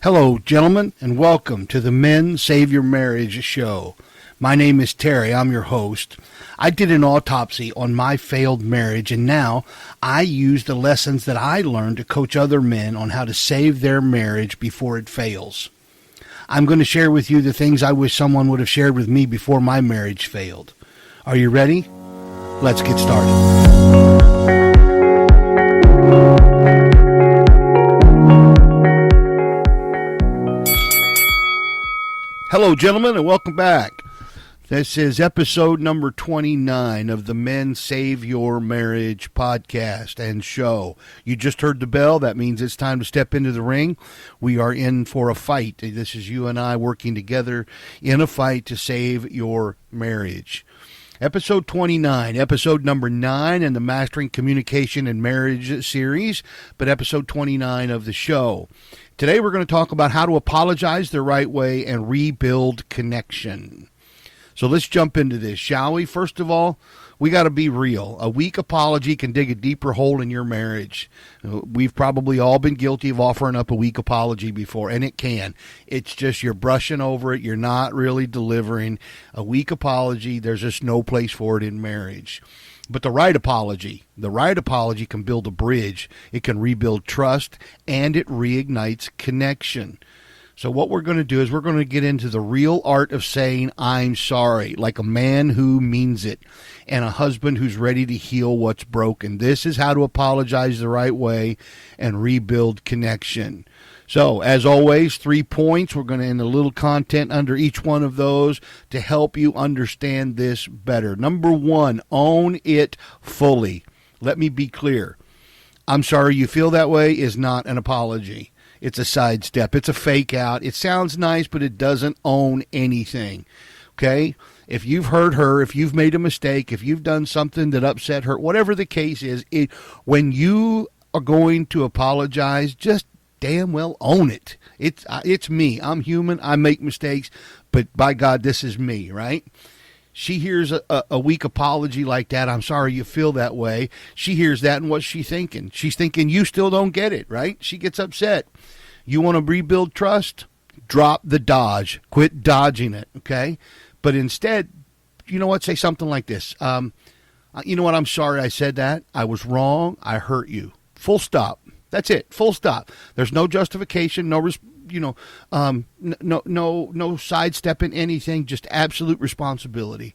Hello, gentlemen, and welcome to the Men Save Your Marriage show. My name is Terry. I'm your host. I did an autopsy on my failed marriage, and now I use the lessons that I learned to coach other men on how to save their marriage before it fails. I'm going to share with you the things I wish someone would have shared with me before my marriage failed. Are you ready? Let's get started. Hello, gentlemen, and welcome back. This is episode number 29 of the Men Save Your Marriage podcast and show. You just heard the bell. That means it's time to step into the ring. We are in for a fight. This is you and I working together in a fight to save your marriage. Episode 29, episode number 9 in the Mastering Communication and Marriage series, but episode 29 of the show. Today we're going to talk about how to apologize the right way and rebuild connection. So let's jump into this, shall we? First of all, we got to be real. A weak apology can dig a deeper hole in your marriage. We've probably all been guilty of offering up a weak apology before, and it can. It's just you're brushing over it. You're not really delivering. A weak apology, there's just no place for it in marriage. But the right apology can build a bridge. It can rebuild trust, and it reignites connection. So what we're going to do is we're going to get into the real art of saying I'm sorry, like a man who means it, and a husband who's ready to heal what's broken. This is how to apologize the right way and rebuild connection. So, as always, 3 points. We're going to end a little content under each one of those to help you understand this better. Number 1, own it fully. Let me be clear. I'm sorry you feel that way is not an apology. It's a sidestep. It's a fake out. It sounds nice, but it doesn't own anything. Okay? If you've hurt her, if you've made a mistake, if you've done something that upset her, whatever the case is, when you are going to apologize, just damn well own it. It's me. I'm human. I make mistakes, but by God, this is me, right? She hears a weak apology like that. I'm sorry you feel that way. She hears that, and what's she thinking? She's thinking you still don't get it, right? She gets upset. You want to rebuild trust? Drop the dodge. Quit dodging it, okay? But instead, you know what? Say something like this. You know what? I'm sorry I said that. I was wrong. I hurt you. Full stop. That's it. Full stop. There's no justification, no sidestepping anything, just absolute responsibility.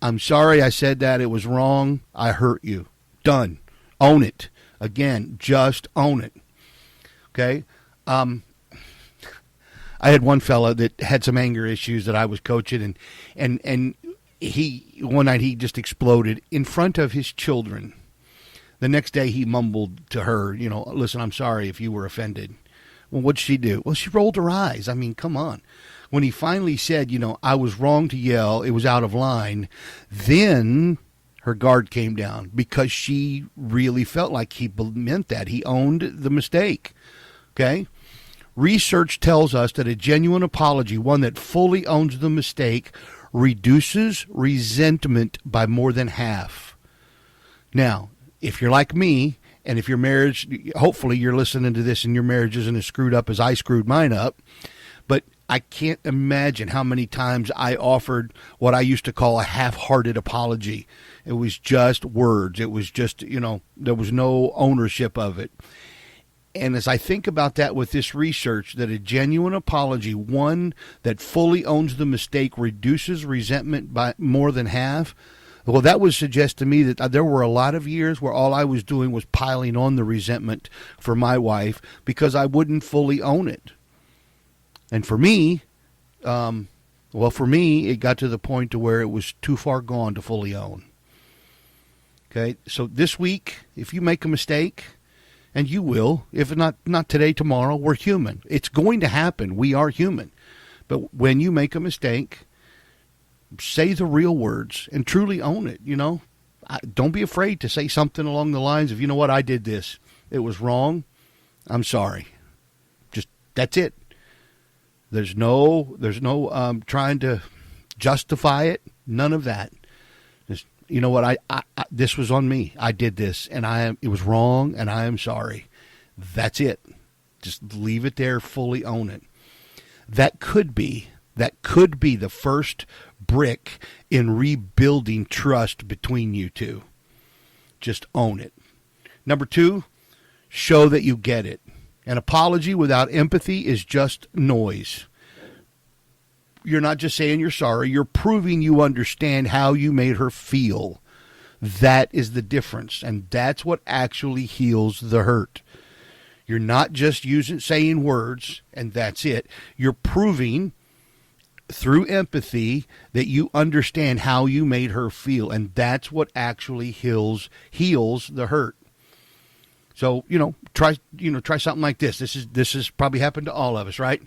I'm sorry I said that. It was wrong. I hurt you. Done. Own it. Again, just own it. Okay? I had one fella that had some anger issues that I was coaching, and he one night he just exploded in front of his children. The next day he mumbled to her, listen, I'm sorry if you were offended. Well, what'd she do? Well, she rolled her eyes. I mean, come on. When he finally said, I was wrong to yell, it was out of line, then her guard came down because she really felt like he meant that. He owned the mistake. Okay? Research tells us that a genuine apology, one that fully owns the mistake, reduces resentment by more than half. Now, if you're like me, and if your marriage, hopefully you're listening to this and your marriage isn't as screwed up as I screwed mine up, but I can't imagine how many times I offered what I used to call a half-hearted apology. It was just words. It was just, there was no ownership of it. And as I think about that with this research, that a genuine apology, one that fully owns the mistake, reduces resentment by more than half. Well, that would suggest to me that there were a lot of years where all I was doing was piling on the resentment for my wife because I wouldn't fully own it. And for me, it got to the point to where it was too far gone to fully own. Okay, so this week, if you make a mistake, and you will, if not today, tomorrow, we're human. It's going to happen. We are human. But when you make a mistake, say the real words and truly own it, Don't be afraid to say something along the lines of, you know what, I did this. It was wrong. I'm sorry. Just, that's it. There's no trying to justify it. None of that. Just, you know what, I this was on me. I did this, and it was wrong, and I am sorry. That's it. Just leave it there, fully own it. That could be the first brick in rebuilding trust between you two. Just own it. Number 2, show that you get it. An apology without empathy is just noise. You're not just saying you're sorry. You're proving you understand how you made her feel. That is the difference, and that's what actually heals the hurt. You're not just saying words, and that's it. You're proving through empathy that you understand how you made her feel, and that's what actually heals the hurt. So, try something like this. This has probably happened to all of us, right?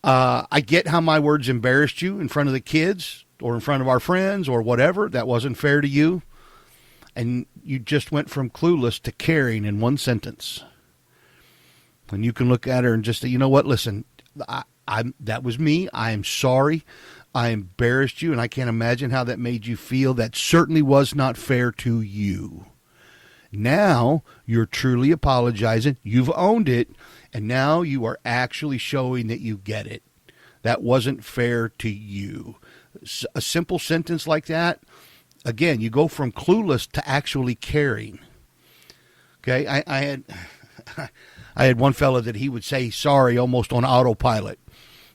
I get how my words embarrassed you in front of the kids or in front of our friends or whatever. That wasn't fair to you. And you just went from clueless to caring in one sentence. And you can look at her and just say, you know what, listen, that was me. I am sorry. I embarrassed you, and I can't imagine how that made you feel. That certainly was not fair to you. Now you're truly apologizing. You've owned it, and now you are actually showing that you get it. That wasn't fair to you. A simple sentence like that, again, you go from clueless to actually caring. Okay, I had one fella that he would say sorry almost on autopilot.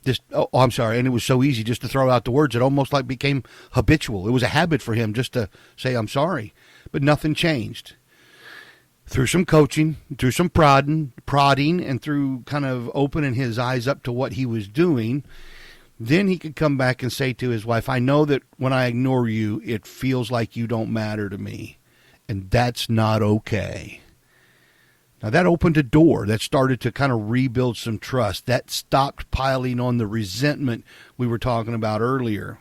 Just, I'm sorry, and it was so easy just to throw out the words. It almost like became habitual. It was a habit for him just to say I'm sorry, but nothing changed. Through some coaching, through some prodding, and through kind of opening his eyes up to what he was doing, then he could come back and say to his wife, I know that when I ignore you, it feels like you don't matter to me, and that's not okay. Now, that opened a door that started to kind of rebuild some trust. That stopped piling on the resentment we were talking about earlier.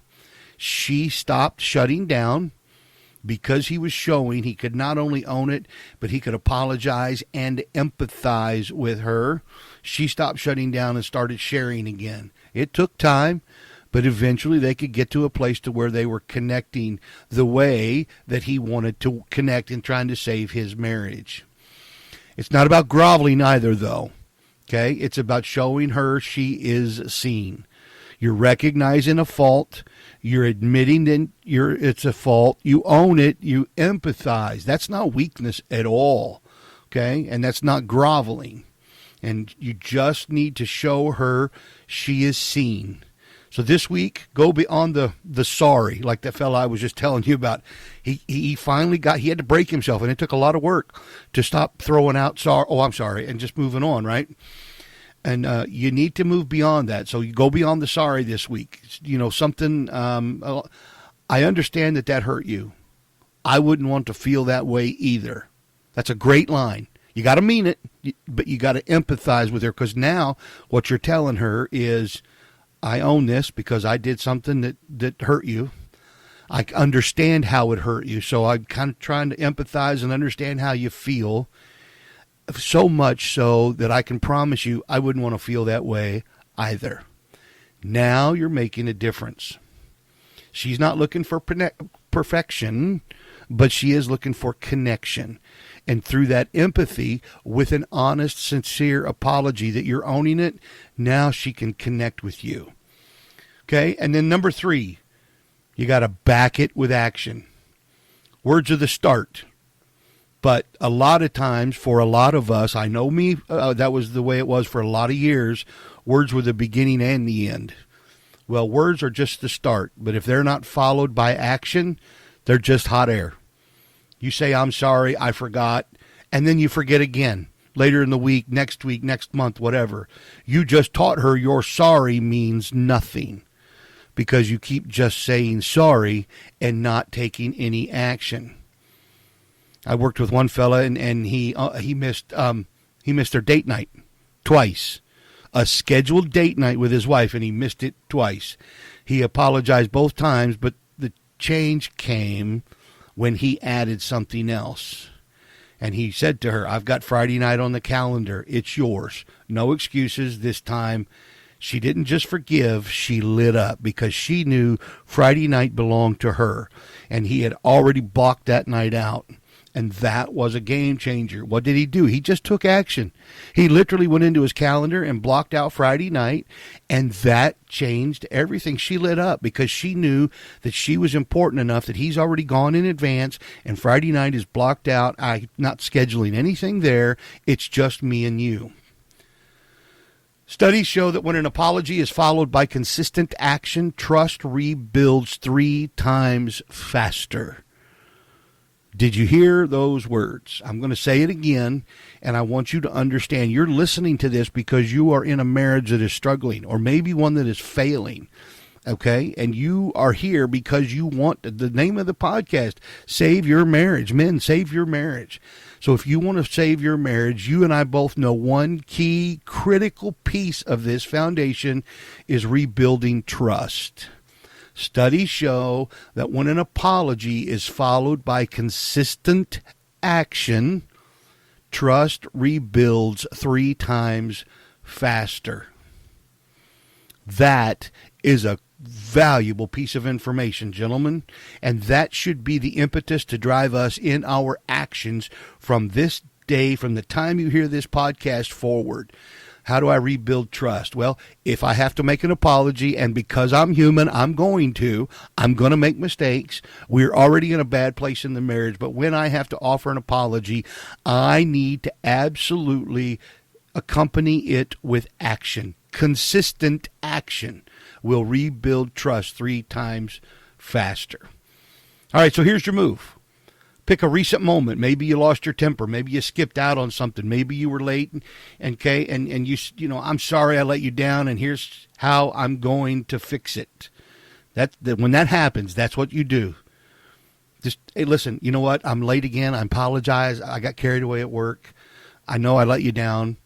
She stopped shutting down because he was showing he could not only own it, but he could apologize and empathize with her. She stopped shutting down and started sharing again. It took time, but eventually they could get to a place to where they were connecting the way that he wanted to connect in trying to save his marriage. It's not about groveling either, though. Okay? It's about showing her she is seen. You're recognizing a fault. You're admitting that it's a fault. You own it. You empathize. That's not weakness at all. Okay? And that's not groveling. And you just need to show her she is seen. So this week, go beyond the sorry, like that fella I was just telling you about. He finally he had to break himself, and it took a lot of work to stop throwing out sorry. Oh, I'm sorry, and just moving on, right? And you need to move beyond that. So you go beyond the sorry this week. Something. I understand that hurt you. I wouldn't want to feel that way either. That's a great line. You got to mean it, but you got to empathize with her, because now what you're telling her is, I own this because I did something that hurt you. I understand how it hurt you, so I'm kind of trying to empathize and understand how you feel, so much so that I can promise you I wouldn't want to feel that way either. Now you're making a difference. She's not looking for perfection, but she is looking for connection. And through that empathy, with an honest, sincere apology that you're owning it, now she can connect with you. Okay? And then number 3, you got to back it with action. Words are the start. But a lot of times, for a lot of us, I know me, that was the way it was for a lot of years, words were the beginning and the end. Well, words are just the start. But if they're not followed by action, they're just hot air. You say, I'm sorry, I forgot, and then you forget again. Later in the week, next month, whatever. You just taught her your sorry means nothing because you keep just saying sorry and not taking any action. I worked with one fella, and he missed their date night twice. A scheduled date night with his wife, and he missed it twice. He apologized both times, but the change came when he added something else. And he said to her, I've got Friday night on the calendar. It's yours. No excuses this time. She didn't just forgive, she lit up because she knew Friday night belonged to her. And he had already blocked that night out. And that was a game changer. What did he do? He just took action. He literally went into his calendar and blocked out Friday night, and that changed everything. She lit up because she knew that she was important enough that he's already gone in advance, and Friday night is blocked out. I'm not scheduling anything there. It's just me and you. Studies show that when an apology is followed by consistent action, trust rebuilds 3 times faster. Did you hear those words? I'm going to say it again, and I want you to understand you're listening to this because you are in a marriage that is struggling, or maybe one that is failing, okay? And you are here because you want the name of the podcast, Save Your Marriage. Men, save your marriage. So if you want to save your marriage, you and I both know one key critical piece of this foundation is rebuilding trust. Studies show that when an apology is followed by consistent action, trust rebuilds 3 times faster. That is a valuable piece of information, gentlemen, and that should be the impetus to drive us in our actions from this day, from the time you hear this podcast forward. How do I rebuild trust? Well, if I have to make an apology, and because I'm human, I'm going to make mistakes. We're already in a bad place in the marriage, but when I have to offer an apology, I need to absolutely accompany it with action. Consistent action will rebuild trust 3 times faster. All right, so here's your move. Pick a recent moment. Maybe you lost your temper. Maybe you skipped out on something. Maybe you were late, and you know, I'm sorry I let you down, and here's how I'm going to fix it. When that happens, that's what you do. Just, hey, listen, you know what? I'm late again. I apologize. I got carried away at work. I know I let you down.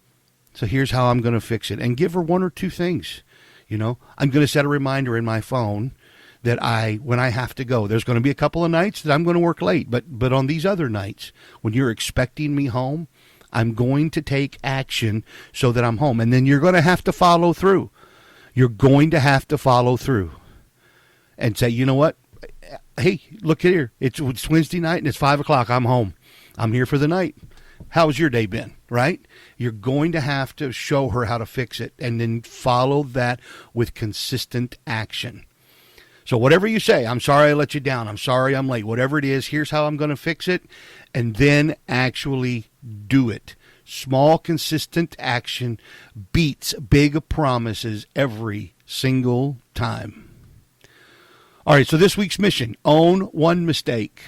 So here's how I'm going to fix it. And give her 1 or 2 things. You know, I'm going to set a reminder in my phone that when I have to go. There's going to be a couple of nights that I'm going to work late, but on these other nights, when you're expecting me home, I'm going to take action so that I'm home. And then you're going to have to follow through. You're going to have to follow through and say, you know what? Hey, look here. It's Wednesday night and it's 5 o'clock. I'm home. I'm here for the night. How's your day been, right? You're going to have to show her how to fix it and then follow that with consistent action. So whatever you say, I'm sorry I let you down, I'm sorry I'm late, whatever it is, here's how I'm going to fix it, and then actually do it. Small, consistent action beats big promises every single time. All right, so this week's mission, own 1 mistake,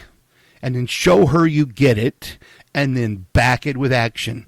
and then show her you get it, and then back it with action.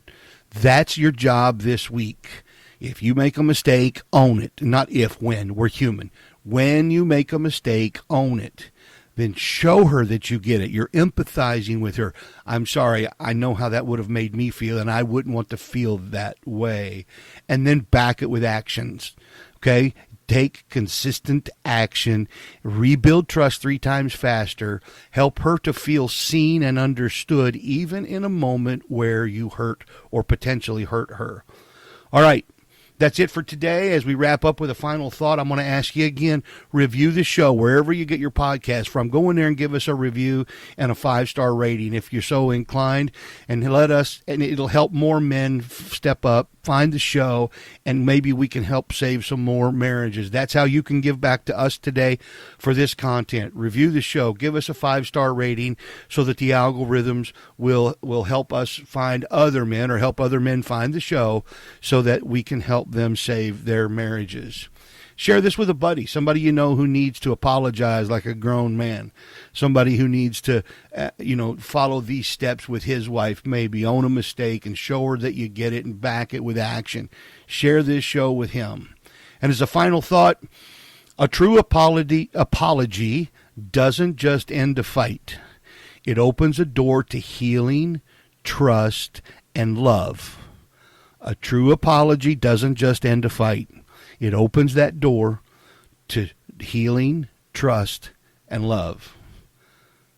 That's your job this week. If you make a mistake, own it. Not if, when. We're human. When you make a mistake, own it. Then show her that you get it. You're empathizing with her. I'm sorry, I know how that would have made me feel, and I wouldn't want to feel that way. And then back it with actions. Okay? Take consistent action. Rebuild trust 3 times faster. Help her to feel seen and understood, even in a moment where you hurt or potentially hurt her. All right. That's it for today. As we wrap up with a final thought, I'm going to ask you again, review the show wherever you get your podcast from. Go in there and give us a review and a 5-star rating if you're so inclined, and and it'll help more men step up, find the show, and maybe we can help save some more marriages. That's how you can give back to us today for this content. Review the show, give us a 5-star rating so that the algorithms will help us find other men, or help other men find the show so that we can help them save their marriages. Share this with a buddy, somebody you know who needs to apologize like a grown man, somebody who needs to, follow these steps with his wife, maybe own a mistake and show her that you get it and back it with action. Share this show with him. And as a final thought, a true apology doesn't just end a fight. It opens a door to healing, trust, and love. A true apology doesn't just end a fight. It opens that door to healing, trust, and love.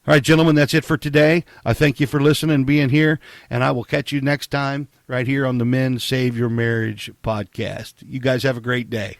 All right, gentlemen, that's it for today. I thank you for listening and being here, and I will catch you next time right here on the Men Save Your Marriage podcast. You guys have a great day.